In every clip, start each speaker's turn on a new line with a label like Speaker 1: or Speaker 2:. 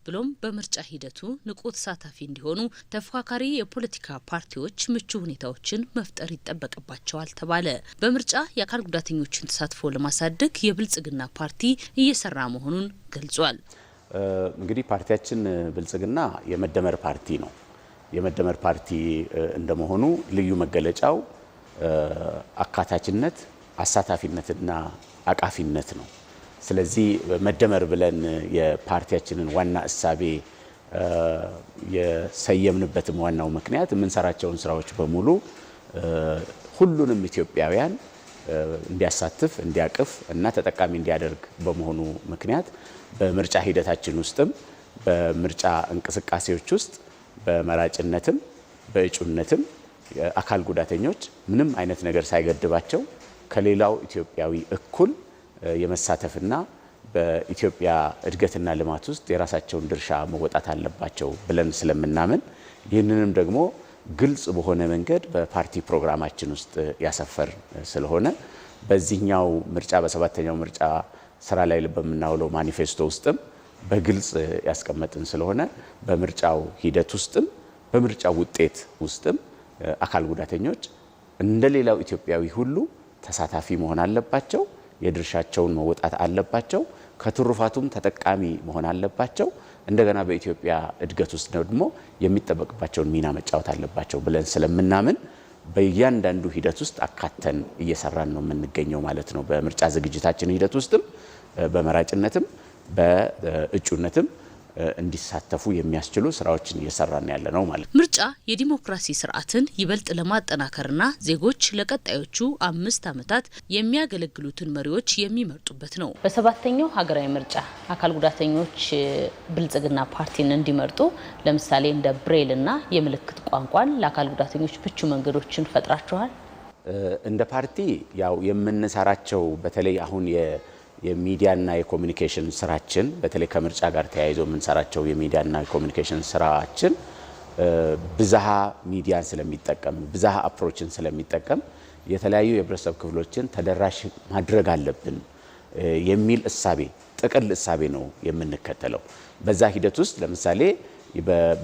Speaker 1: ብሎም በምርጫ ሂደቱ ንቁ ተሳታፊ እንዲሆኑ ተፎካካሪ የፖለቲካ ፓርቲዎች ምቹ ሁኔታዎችን መፍጠር ይጠበቅባቸዋል ተባለ። በምርጫ የአካል ጉዳተኞችን ተሳትፎ ለማሳደግ የብልጽግና ፓርቲ እየሰራ መሆኑን ገልጿል።
Speaker 2: እንግዲህ ፓርቲያችን ብልጽግና የመደመር ፓርቲ ነው። የመደመር ፓርቲ እንደመሆኑ ልዩ መገለጫው አካታችነት፣ አሳታፊነትና አቃፊነት ነው። ስለዚህ መደመር ብለን የፓርቲያችንን ዋና እሳቤ የሰየምንበትም ዋናው ምክንያት የምንሰራቸውን ስራዎች በሙሉ ሁሉንም ኢትዮጵያውያን እንዲያሳትፍ፣ እንዲያቅፍ እና ተጠቃሚ እንዲያደርግ በመሆኑ ምክንያት በምርጫ ሂደታችን ውስጥም በምርጫ እንቅስቃሴዎች ውስጥ በመራጭነትም በእጩነትም አካል ጉዳተኞች ምንም አይነት ነገር ሳይገድባቸው ከሌላው ኢትዮጵያዊ እኩል የመሳተፍና በኢትዮጵያ እድገትና ልማት ውስጥ የራሳቸውን ድርሻ መወጣት አለባቸው ብለን ስለምናምን ይህንንም ደግሞ ግልጽ በሆነ መንገድ በፓርቲ ፕሮግራማችን ውስጥ ያሰፈር ስለሆነ በዚህኛው ምርጫ በሰባተኛው ምርጫ ስራ ላይ በምናውለው ማኒፌስቶ ውስጥም በግልጽ ያስቀመጥን ስለሆነ በምርጫው ሂደት ውስጥም በምርጫው ውጤት ውስጥም አካል ጉዳተኞች እንደሌላው ኢትዮጵያዊ ሁሉ ተሳታፊ መሆን አለባቸው፣ የድርሻቸውን መወጣት አለባቸው፣ ከትሩፋቱም ተጠቃሚ መሆን አለባቸው። እንደገና በኢትዮጵያ እድገት ውስጥ ደግሞ የሚጠበቅባቸውን ሚና መጫወት አለባቸው ብለን ስለምናምን በእያንዳንዱ ሂደት ውስጥ አካተን እየሰራን ነው የምንገኘው ማለት ነው። በምርጫ ዝግጅታችን ሂደት ውስጥም በመራጭነትም በእጩነትም እንዲሳተፉ የሚያስችሉ ስራዎችን እየሰራን ያለ ነው ማለት ነው።
Speaker 1: ምርጫ የዲሞክራሲ ስርዓትን ይበልጥ ለማጠናከርና ዜጎች ለቀጣዮቹ 5 ዓመታት የሚያገለግሉትን መሪዎች የሚመርጡበት ነው።
Speaker 3: በሰባተኛው ሀገራዊ ምርጫ አካል ጉዳተኞች ብልጽግና ፓርቲን እንዲመርጡ ለምሳሌ እንደ ብሬልና የምልክት ቋንቋን ለአካል ጉዳተኞች ምቹ መንገዶችን ፈጥራችኋል?
Speaker 2: እንደ ፓርቲ ያው የምንሰራቸው በተለይ አሁን የሚዲያና የኮሙኒኬሽን ስራችን በተለይ ከምርጫ ጋር ተያይዞ የምንሰራቸው የሚዲያና የኮሙኒኬሽን ስራችን ብዝሃ ሚዲያን ስለሚጠቀም ብዝሃ አፕሮችን ስለሚጠቀም የተለያዩ የህብረተሰብ ክፍሎችን ተደራሽ ማድረግ አለብን የሚል እሳቤ ጥቅል እሳቤ ነው የምንከተለው። በዛ ሂደት ውስጥ ለምሳሌ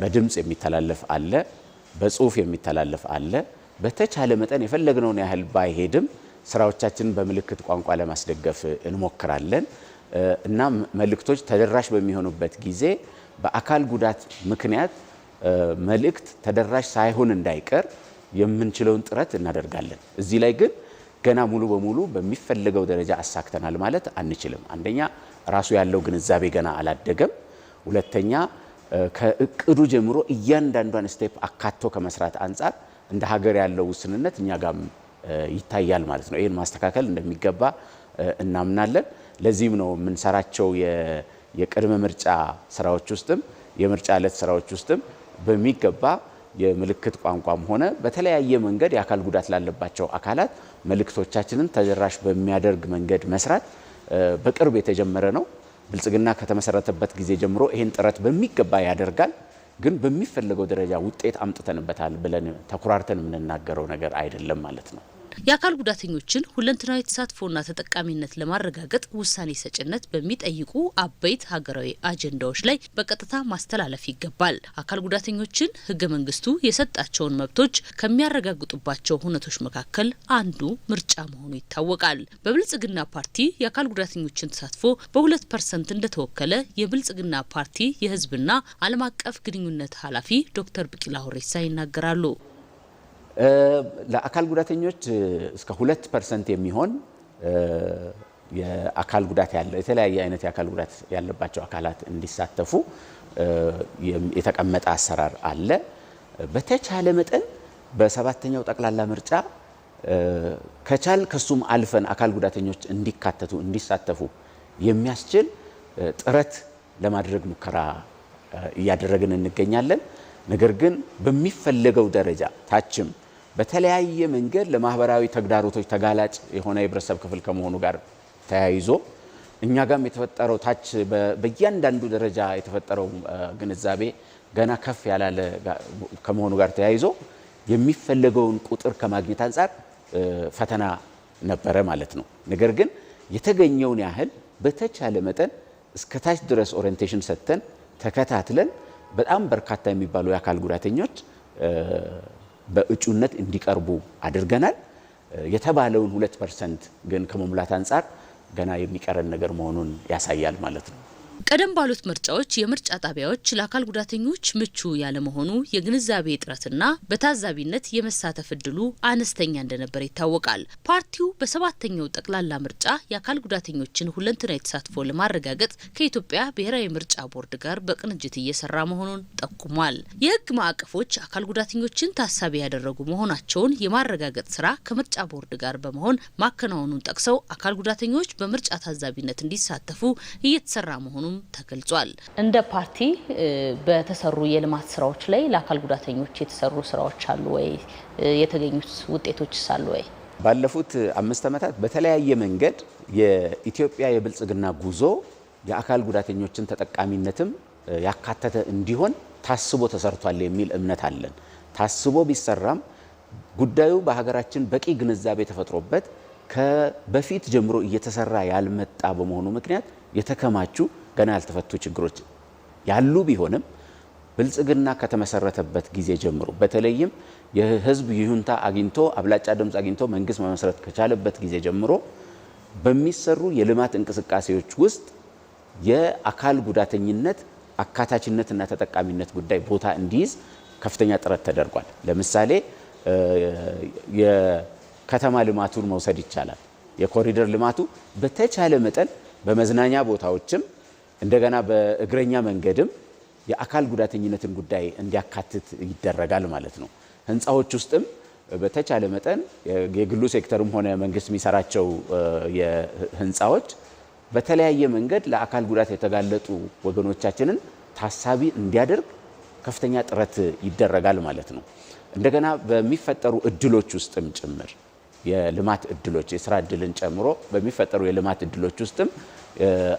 Speaker 2: በድምጽ የሚተላለፍ አለ፣ በጽሁፍ የሚተላለፍ አለ። በተቻለ መጠን የፈለግነውን ያህል ባይሄድም ስራዎቻችንን በምልክት ቋንቋ ለማስደገፍ እንሞክራለን እና መልእክቶች ተደራሽ በሚሆኑበት ጊዜ በአካል ጉዳት ምክንያት መልእክት ተደራሽ ሳይሆን እንዳይቀር የምንችለውን ጥረት እናደርጋለን። እዚህ ላይ ግን ገና ሙሉ በሙሉ በሚፈልገው ደረጃ አሳክተናል ማለት አንችልም። አንደኛ ራሱ ያለው ግንዛቤ ገና አላደገም። ሁለተኛ ከእቅዱ ጀምሮ እያንዳንዷን ስቴፕ አካቶ ከመስራት አንጻር እንደ ሀገር ያለው ውስንነት እኛ ጋር ይታያል ማለት ነው። ይሄን ማስተካከል እንደሚገባ እናምናለን። ለዚህም ነው የምንሰራቸው የቅድመ ምርጫ ስራዎች ውስጥም የምርጫ ዕለት ስራዎች ውስጥም በሚገባ የምልክት ቋንቋም ሆነ በተለያየ መንገድ የአካል ጉዳት ላለባቸው አካላት መልእክቶቻችንን ተደራሽ በሚያደርግ መንገድ መስራት በቅርብ የተጀመረ ነው። ብልጽግና ከተመሰረተበት ጊዜ ጀምሮ ይሄን ጥረት በሚገባ ያደርጋል። ግን በሚፈልገው ደረጃ ውጤት አምጥተንበታል ብለን ተኩራርተን የምንናገረው ነገር አይደለም ማለት ነው።
Speaker 1: የአካል ጉዳተኞችን ሁለንተናዊ ተሳትፎና ተጠቃሚነት ለማረጋገጥ ውሳኔ ሰጭነት በሚጠይቁ አበይት ሀገራዊ አጀንዳዎች ላይ በቀጥታ ማስተላለፍ ይገባል። አካል ጉዳተኞችን ሕገ መንግስቱ የሰጣቸውን መብቶች ከሚያረጋግጡባቸው ሁነቶች መካከል አንዱ ምርጫ መሆኑ ይታወቃል። በብልጽግና ፓርቲ የአካል ጉዳተኞችን ተሳትፎ በ2% እንደተወከለ የብልጽግና ፓርቲ የህዝብና ዓለም አቀፍ ግንኙነት ኃላፊ ዶክተር ቢቂላ ሁሬሳ ይናገራሉ።
Speaker 2: ለአካል ጉዳተኞች እስከ 2% የሚሆን የአካል ጉዳት ያለ የተለያየ አይነት የአካል ጉዳት ያለባቸው አካላት እንዲሳተፉ የተቀመጠ አሰራር አለ። በተቻለ መጠን በሰባተኛው ጠቅላላ ምርጫ ከቻል ከሱም አልፈን አካል ጉዳተኞች እንዲካተቱ እንዲሳተፉ የሚያስችል ጥረት ለማድረግ ሙከራ እያደረግን እንገኛለን። ነገር ግን በሚፈለገው ደረጃ ታችም በተለያየ መንገድ ለማህበራዊ ተግዳሮቶች ተጋላጭ የሆነ የህብረተሰብ ክፍል ከመሆኑ ጋር ተያይዞ እኛ ጋርም የተፈጠረው ታች በእያንዳንዱ ደረጃ የተፈጠረው ግንዛቤ ገና ከፍ ያላለ ከመሆኑ ጋር ተያይዞ የሚፈለገውን ቁጥር ከማግኘት አንጻር ፈተና ነበረ ማለት ነው። ነገር ግን የተገኘውን ያህል በተቻለ መጠን እስከ ታች ድረስ ኦሪየንቴሽን ሰጥተን ተከታትለን በጣም በርካታ የሚባሉ የአካል ጉዳተኞች በእጩነት እንዲቀርቡ አድርገናል። የተባለውን 2% ግን ከመሙላት አንፃር ገና የሚቀረን ነገር መሆኑን ያሳያል ማለት ነው።
Speaker 1: ቀደም ባሉት ምርጫዎች የምርጫ ጣቢያዎች ለአካል ጉዳተኞች ምቹ ያለመሆኑ የግንዛቤ እጥረትና በታዛቢነት የመሳተፍ እድሉ አነስተኛ እንደነበር ይታወቃል። ፓርቲው በሰባተኛው ጠቅላላ ምርጫ የአካል ጉዳተኞችን ሁለንተናዊ ተሳትፎ ለማረጋገጥ ከኢትዮጵያ ብሔራዊ ምርጫ ቦርድ ጋር በቅንጅት እየሰራ መሆኑን ጠቁሟል። የሕግ ማዕቀፎች አካል ጉዳተኞችን ታሳቢ ያደረጉ መሆናቸውን የማረጋገጥ ስራ ከምርጫ ቦርድ ጋር በመሆን ማከናወኑን ጠቅሰው አካል ጉዳተኞች በምርጫ ታዛቢነት እንዲሳተፉ እየተሰራ መሆኑን ተገልጿል።
Speaker 3: እንደ ፓርቲ በተሰሩ የልማት ስራዎች ላይ ለአካል ጉዳተኞች የተሰሩ ስራዎች አሉ ወይ? የተገኙት ውጤቶችስ አሉ ወይ?
Speaker 2: ባለፉት 5 ዓመታት በተለያየ መንገድ የኢትዮጵያ የብልጽግና ጉዞ የአካል ጉዳተኞችን ተጠቃሚነትም ያካተተ እንዲሆን ታስቦ ተሰርቷል የሚል እምነት አለን። ታስቦ ቢሰራም ጉዳዩ በሀገራችን በቂ ግንዛቤ ተፈጥሮበት ከበፊት ጀምሮ እየተሰራ ያልመጣ በመሆኑ ምክንያት የተከማቹ ገና ያልተፈቱ ችግሮች ያሉ ቢሆንም ብልጽግና ከተመሰረተበት ጊዜ ጀምሮ በተለይም የህዝብ ይሁንታ አግኝቶ አብላጫ ድምጽ አግኝቶ መንግስት መመስረት ከቻለበት ጊዜ ጀምሮ በሚሰሩ የልማት እንቅስቃሴዎች ውስጥ የአካል ጉዳተኝነት አካታችነትና ተጠቃሚነት ጉዳይ ቦታ እንዲይዝ ከፍተኛ ጥረት ተደርጓል። ለምሳሌ የከተማ ልማቱን መውሰድ ይቻላል። የኮሪደር ልማቱ በተቻለ መጠን በመዝናኛ ቦታዎችም እንደገና በእግረኛ መንገድም የአካል ጉዳተኝነትን ጉዳይ እንዲያካትት ይደረጋል ማለት ነው። ህንፃዎች ውስጥም በተቻለ መጠን የግሉ ሴክተርም ሆነ መንግስት የሚሰራቸው የህንፃዎች በተለያየ መንገድ ለአካል ጉዳት የተጋለጡ ወገኖቻችንን ታሳቢ እንዲያደርግ ከፍተኛ ጥረት ይደረጋል ማለት ነው። እንደገና በሚፈጠሩ እድሎች ውስጥም ጭምር የልማት እድሎች የስራ እድልን ጨምሮ በሚፈጠሩ የልማት እድሎች ውስጥም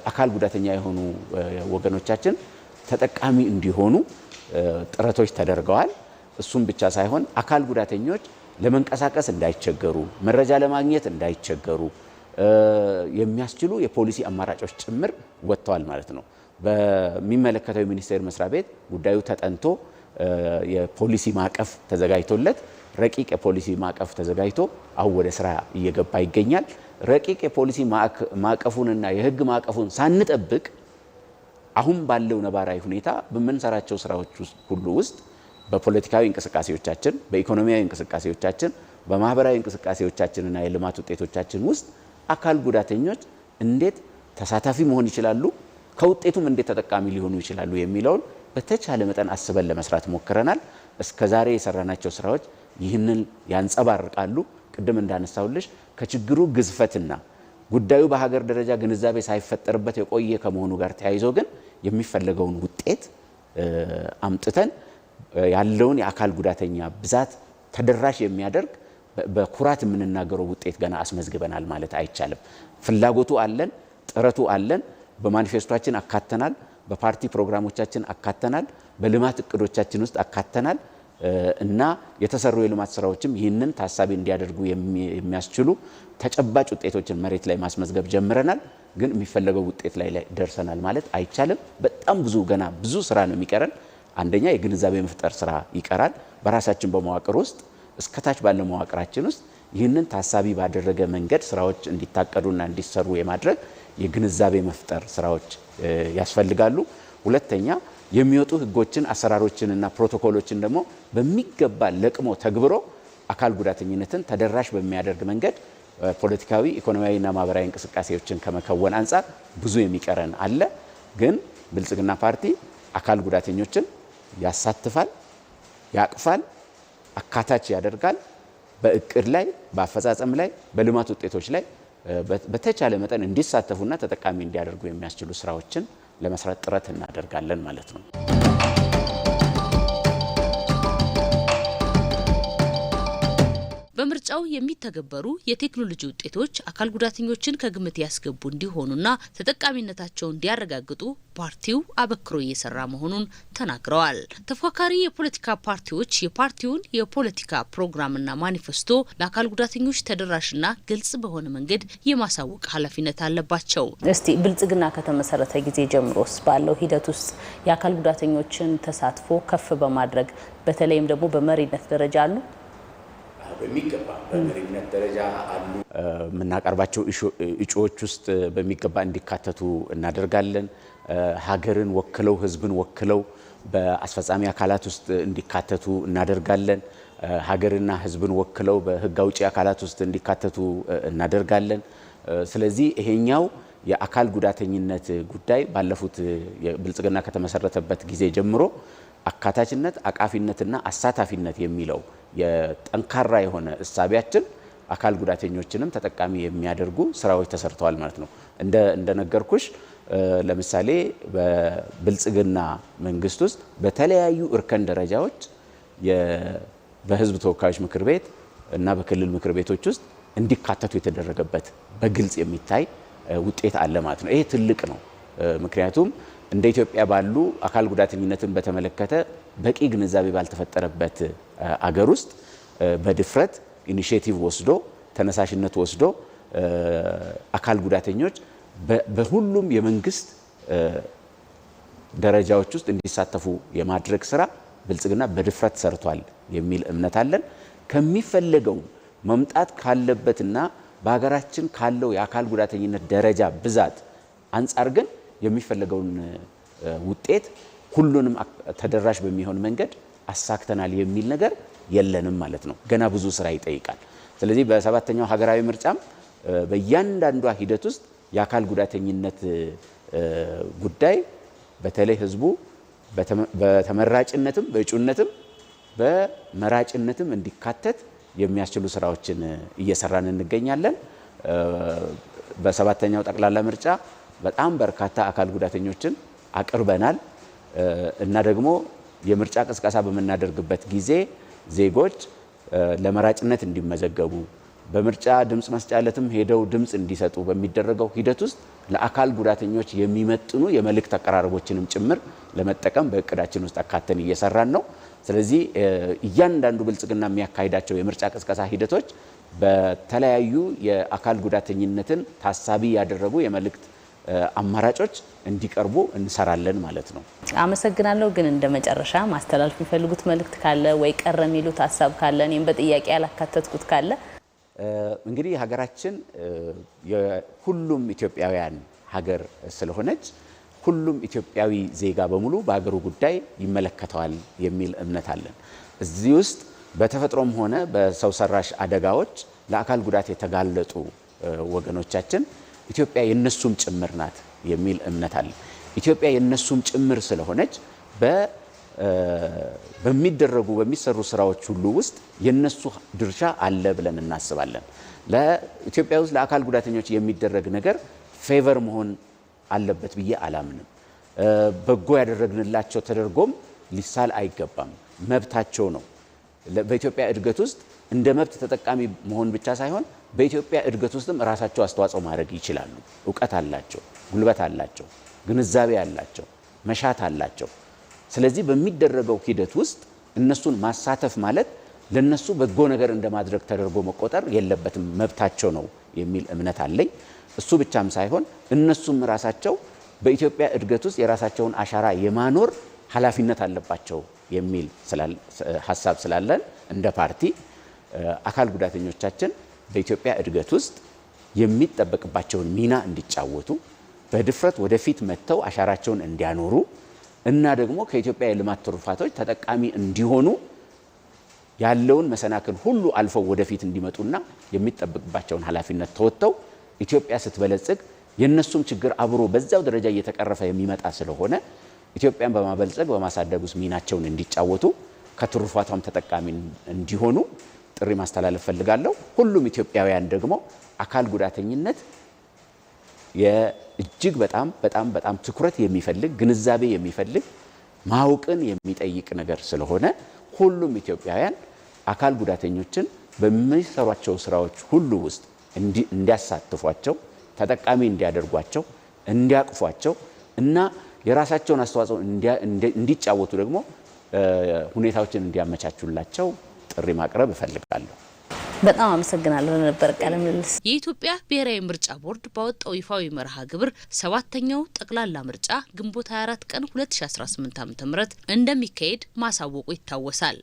Speaker 2: አካል ጉዳተኛ የሆኑ ወገኖቻችን ተጠቃሚ እንዲሆኑ ጥረቶች ተደርገዋል። እሱም ብቻ ሳይሆን አካል ጉዳተኞች ለመንቀሳቀስ እንዳይቸገሩ፣ መረጃ ለማግኘት እንዳይቸገሩ የሚያስችሉ የፖሊሲ አማራጮች ጭምር ወጥተዋል ማለት ነው። በሚመለከተው ሚኒስቴር መስሪያ ቤት ጉዳዩ ተጠንቶ የፖሊሲ ማዕቀፍ ተዘጋጅቶለት ረቂቅ የፖሊሲ ማዕቀፍ ተዘጋጅቶ አሁን ወደ ስራ እየገባ ይገኛል። ረቂቅ የፖሊሲ ማዕቀፉንና የህግ ማዕቀፉን ሳንጠብቅ አሁን ባለው ነባራዊ ሁኔታ በመንሰራቸው ስራዎች ሁሉ ውስጥ በፖለቲካዊ እንቅስቃሴዎቻችን፣ በኢኮኖሚያዊ እንቅስቃሴዎቻችን፣ በማህበራዊ እንቅስቃሴዎቻችንና የልማት ውጤቶቻችን ውስጥ አካል ጉዳተኞች እንዴት ተሳታፊ መሆን ይችላሉ፣ ከውጤቱም እንዴት ተጠቃሚ ሊሆኑ ይችላሉ የሚለውን በተቻለ መጠን አስበን ለመስራት ሞክረናል። እስከዛሬ የሰራናቸው ስራዎች ይህንን ያንጸባርቃሉ። ቅድም እንዳነሳውልሽ ከችግሩ ግዝፈትና ጉዳዩ በሀገር ደረጃ ግንዛቤ ሳይፈጠርበት የቆየ ከመሆኑ ጋር ተያይዞ ግን የሚፈለገውን ውጤት አምጥተን ያለውን የአካል ጉዳተኛ ብዛት ተደራሽ የሚያደርግ በኩራት የምንናገረው ውጤት ገና አስመዝግበናል ማለት አይቻልም። ፍላጎቱ አለን፣ ጥረቱ አለን። በማኒፌስቶችን አካተናል፣ በፓርቲ ፕሮግራሞቻችን አካተናል፣ በልማት እቅዶቻችን ውስጥ አካተናል እና የተሰሩ የልማት ስራዎችም ይህንን ታሳቢ እንዲያደርጉ የሚያስችሉ ተጨባጭ ውጤቶችን መሬት ላይ ማስመዝገብ ጀምረናል። ግን የሚፈለገው ውጤት ላይ ደርሰናል ማለት አይቻልም። በጣም ገና ብዙ ስራ ነው የሚቀረን። አንደኛ የግንዛቤ መፍጠር ስራ ይቀራል። በራሳችን በመዋቅር ውስጥ እስከታች ባለ መዋቅራችን ውስጥ ይህንን ታሳቢ ባደረገ መንገድ ስራዎች እንዲታቀዱና እንዲሰሩ የማድረግ የግንዛቤ መፍጠር ስራዎች ያስፈልጋሉ። ሁለተኛ የሚወጡ ህጎችን፣ አሰራሮችንና ፕሮቶኮሎችን ደግሞ በሚገባ ለቅሞ ተግብሮ አካል ጉዳተኝነትን ተደራሽ በሚያደርግ መንገድ ፖለቲካዊ፣ ኢኮኖሚያዊና ማህበራዊ እንቅስቃሴዎችን ከመከወን አንጻር ብዙ የሚቀረን አለ። ግን ብልጽግና ፓርቲ አካል ጉዳተኞችን ያሳትፋል፣ ያቅፋል፣ አካታች ያደርጋል። በእቅድ ላይ፣ በአፈጻጸም ላይ፣ በልማት ውጤቶች ላይ በተቻለ መጠን እንዲሳተፉና ተጠቃሚ እንዲያደርጉ የሚያስችሉ ስራዎችን ለመስራት ጥረት እናደርጋለን ማለት ነው።
Speaker 1: በምርጫ በምርጫው የሚተገበሩ የቴክኖሎጂ ውጤቶች አካል ጉዳተኞችን ከግምት ያስገቡ እንዲሆኑና ተጠቃሚነታቸውን እንዲያረጋግጡ ፓርቲው አበክሮ እየሰራ መሆኑን ተናግረዋል። ተፎካካሪ የፖለቲካ ፓርቲዎች የፓርቲውን የፖለቲካ ፕሮግራምና ማኒፌስቶ ለአካል ጉዳተኞች ተደራሽና ግልጽ በሆነ መንገድ የማሳወቅ ኃላፊነት አለባቸው።
Speaker 3: እስቲ ብልጽግና ከተመሰረተ ጊዜ ጀምሮስ ባለው ሂደት ውስጥ የአካል ጉዳተኞችን ተሳትፎ ከፍ በማድረግ በተለይም ደግሞ በመሪነት ደረጃ አሉ?
Speaker 2: በሚገባ በመሪነት ደረጃ አሉ። የምናቀርባቸው እጩዎች ውስጥ በሚገባ እንዲካተቱ እናደርጋለን። ሀገርን ወክለው ህዝብን ወክለው በአስፈጻሚ አካላት ውስጥ እንዲካተቱ እናደርጋለን። ሀገርና ህዝብን ወክለው በህግ አውጪ አካላት ውስጥ እንዲካተቱ እናደርጋለን። ስለዚህ ይሄኛው የአካል ጉዳተኝነት ጉዳይ ባለፉት ብልጽግና ከተመሰረተበት ጊዜ ጀምሮ አካታችነት፣ አቃፊነትና አሳታፊነት የሚለው የጠንካራ የሆነ እሳቢያችን አካል ጉዳተኞችንም ተጠቃሚ የሚያደርጉ ስራዎች ተሰርተዋል ማለት ነው። እንደነገርኩሽ ለምሳሌ በብልጽግና መንግስት ውስጥ በተለያዩ እርከን ደረጃዎች በህዝብ ተወካዮች ምክር ቤት እና በክልል ምክር ቤቶች ውስጥ እንዲካተቱ የተደረገበት በግልጽ የሚታይ ውጤት አለ ማለት ነው። ይሄ ትልቅ ነው። ምክንያቱም እንደ ኢትዮጵያ ባሉ አካል ጉዳተኝነትን በተመለከተ በቂ ግንዛቤ ባልተፈጠረበት አገር ውስጥ በድፍረት ኢኒሼቲቭ ወስዶ ተነሳሽነት ወስዶ አካል ጉዳተኞች በሁሉም የመንግስት ደረጃዎች ውስጥ እንዲሳተፉ የማድረግ ስራ ብልጽግና በድፍረት ሰርቷል የሚል እምነት አለን። ከሚፈለገው መምጣት ካለበትና በሀገራችን ካለው የአካል ጉዳተኝነት ደረጃ ብዛት አንጻር ግን የሚፈለገውን ውጤት ሁሉንም ተደራሽ በሚሆን መንገድ አሳክተናል የሚል ነገር የለንም ማለት ነው። ገና ብዙ ስራ ይጠይቃል። ስለዚህ በሰባተኛው ሀገራዊ ምርጫም በእያንዳንዷ ሂደት ውስጥ የአካል ጉዳተኝነት ጉዳይ በተለይ ህዝቡ በተመራጭነትም በእጩነትም በመራጭነትም እንዲካተት የሚያስችሉ ስራዎችን እየሰራን እንገኛለን። በሰባተኛው ጠቅላላ ምርጫ በጣም በርካታ አካል ጉዳተኞችን አቅርበናል እና ደግሞ የምርጫ ቅስቀሳ በምናደርግበት ጊዜ ዜጎች ለመራጭነት እንዲመዘገቡ በምርጫ ድምጽ መስጫ ዕለትም ሄደው ድምጽ እንዲሰጡ በሚደረገው ሂደት ውስጥ ለአካል ጉዳተኞች የሚመጥኑ የመልእክት አቀራረቦችንም ጭምር ለመጠቀም በእቅዳችን ውስጥ አካተን እየሰራን ነው። ስለዚህ እያንዳንዱ ብልጽግና የሚያካሂዳቸው የምርጫ ቅስቀሳ ሂደቶች በተለያዩ የአካል ጉዳተኝነትን ታሳቢ ያደረጉ የመልእክት አማራጮች እንዲቀርቡ እንሰራለን ማለት ነው።
Speaker 3: አመሰግናለሁ። ግን እንደ መጨረሻ ማስተላለፍ የሚፈልጉት መልእክት ካለ ወይ ቀረ የሚሉት ሀሳብ ካለ እኔም በጥያቄ ያላካተትኩት ካለ?
Speaker 2: እንግዲህ ሀገራችን የሁሉም ኢትዮጵያውያን ሀገር ስለሆነች ሁሉም ኢትዮጵያዊ ዜጋ በሙሉ በሀገሩ ጉዳይ ይመለከተዋል የሚል እምነት አለን። እዚህ ውስጥ በተፈጥሮም ሆነ በሰው ሰራሽ አደጋዎች ለአካል ጉዳት የተጋለጡ ወገኖቻችን ኢትዮጵያ የነሱም ጭምር ናት የሚል እምነት አለ። ኢትዮጵያ የነሱም ጭምር ስለሆነች በሚሰሩ ስራዎች ሁሉ ውስጥ የነሱ ድርሻ አለ ብለን እናስባለን። ለኢትዮጵያ ውስጥ ለአካል ጉዳተኞች የሚደረግ ነገር ፌቨር መሆን አለበት ብዬ አላምንም። በጎ ያደረግንላቸው ተደርጎም ሊሳል አይገባም። መብታቸው ነው። በኢትዮጵያ እድገት ውስጥ እንደ መብት ተጠቃሚ መሆን ብቻ ሳይሆን በኢትዮጵያ እድገት ውስጥም ራሳቸው አስተዋጽኦ ማድረግ ይችላሉ። እውቀት አላቸው፣ ጉልበት አላቸው፣ ግንዛቤ አላቸው፣ መሻት አላቸው። ስለዚህ በሚደረገው ሂደት ውስጥ እነሱን ማሳተፍ ማለት ለነሱ በጎ ነገር እንደማድረግ ተደርጎ መቆጠር የለበትም። መብታቸው ነው የሚል እምነት አለኝ። እሱ ብቻም ሳይሆን እነሱም ራሳቸው በኢትዮጵያ እድገት ውስጥ የራሳቸውን አሻራ የማኖር ኃላፊነት አለባቸው የሚል ሀሳብ ስላለን እንደ ፓርቲ አካል ጉዳተኞቻችን በኢትዮጵያ እድገት ውስጥ የሚጠበቅባቸውን ሚና እንዲጫወቱ በድፍረት ወደፊት መጥተው አሻራቸውን እንዲያኖሩ እና ደግሞ ከኢትዮጵያ የልማት ትሩፋቶች ተጠቃሚ እንዲሆኑ ያለውን መሰናክል ሁሉ አልፈው ወደፊት እንዲመጡና የሚጠበቅባቸውን ኃላፊነት ተወጥተው ኢትዮጵያ ስትበለጽግ የነሱም ችግር አብሮ በዛው ደረጃ እየተቀረፈ የሚመጣ ስለሆነ ኢትዮጵያን በማበልጸግ በማሳደግ ውስጥ ሚናቸውን እንዲጫወቱ ከትሩፋቷም ተጠቃሚ እንዲሆኑ ጥሪ ማስተላለፍ ፈልጋለሁ። ሁሉም ኢትዮጵያውያን ደግሞ አካል ጉዳተኝነት እጅግ በጣም ትኩረት የሚፈልግ ግንዛቤ የሚፈልግ ማወቅን የሚጠይቅ ነገር ስለሆነ ሁሉም ኢትዮጵያውያን አካል ጉዳተኞችን በሚሰሯቸው ስራዎች ሁሉ ውስጥ እንዲያሳትፏቸው፣ ተጠቃሚ እንዲያደርጓቸው፣ እንዲያቅፏቸው እና የራሳቸውን አስተዋጽኦ እንዲጫወቱ ደግሞ ሁኔታዎችን እንዲያመቻቹላቸው ጥሪ ማቅረብ እፈልጋለሁ።
Speaker 3: በጣም አመሰግናለሁ ለነበር ቃለ ምልልስ።
Speaker 1: የኢትዮጵያ ብሔራዊ ምርጫ ቦርድ ባወጣው ይፋዊ መርሃ ግብር 7ኛው ጠቅላላ ምርጫ ግንቦት 24 ቀን 2018 ዓ.ም እንደሚካሄድ ማሳወቁ ይታወሳል።